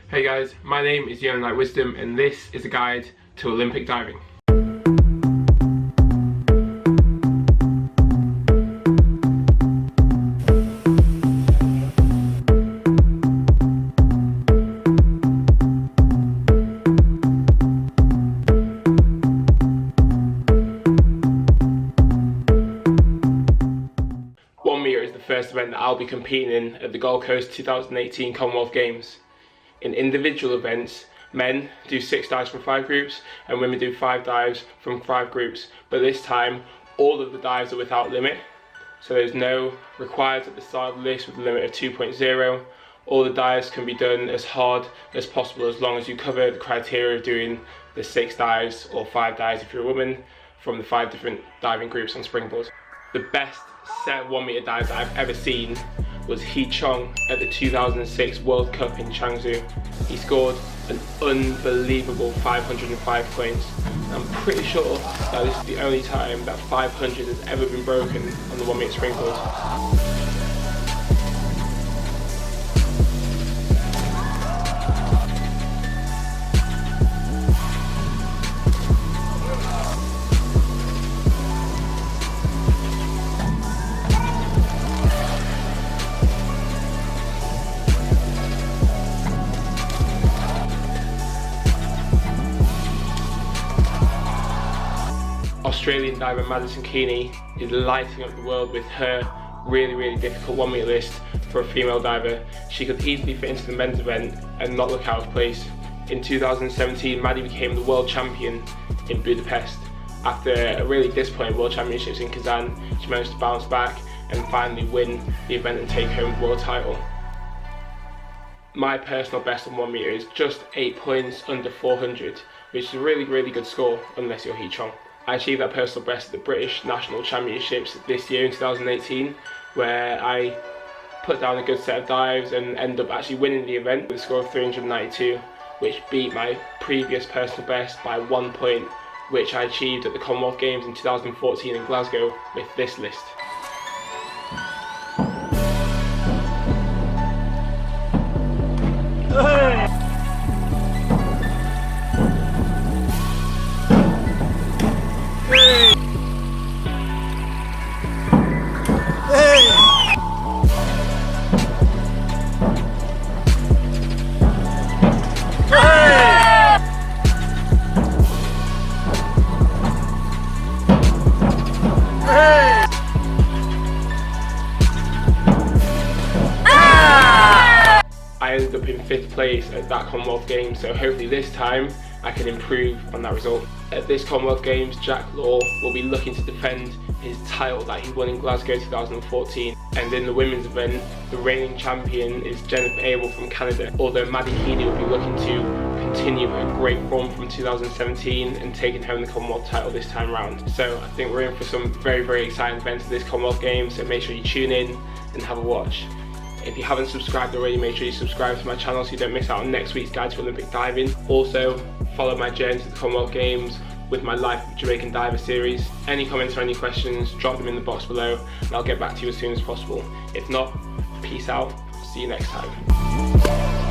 Hey guys, my name is Yona and this is a guide to Olympic diving. Metre is the first event that I'll be competing in at the Gold Coast 2018 Commonwealth Games. In individual events, men do 6 dives from 5 groups and women do 5 dives from 5 groups, but this time all of the dives are without limit, so there's no required at the start of the list with a limit of 2.0. All the dives can be done as hard as possible as long as you cover the criteria of doing the 6 dives or 5 dives if you're a woman from the 5 different diving groups on Springboard. The best set of 1 metre dives that I've ever seen was Hee Chong at the 2006 World Cup in Changzhou. He scored an unbelievable 505 points. I'm pretty sure that this is the only time that 500 has ever been broken on the 1 metre springboard. Australian diver Madison Keeney is lighting up the world with her really difficult 1 metre list for a female diver. She could easily fit into the men's event and not look out of place. In 2017, Maddie became the world champion in Budapest. After a really disappointing World Championships in Kazan, she managed to bounce back and finally win the event and take home the world title. My personal best on 1 metre is just 8 points under 400, which is a really good score unless you're Hee Chong. I achieved that personal best at the British National Championships this year in 2018, where I put down a good set of dives and ended up actually winning the event with a score of 392, which beat my previous personal best by 1 point, which I achieved at the Commonwealth Games in 2014 in Glasgow with this list. I ended up in 5th place at that Commonwealth Games, so hopefully this time I can improve on that result. At this Commonwealth Games, Jack Law will be looking to defend his title that he won in Glasgow 2014. And in the women's event, the reigning champion is Jennifer Abel from Canada, although Maddie Keeney will be looking to continue a great form from 2017 and taking home the Commonwealth title this time round. So I think we're in for some very exciting events at this Commonwealth Games, so make sure you tune in and have a watch. If you haven't subscribed already, make sure you subscribe to my channel so you don't miss out on next week's Guide to Olympic Diving. Also, follow my journey to the Commonwealth Games with my Life of Jamaican Diver series. Any comments or any questions, drop them in the box below and I'll get back to you as soon as possible. If not, peace out, see you next time.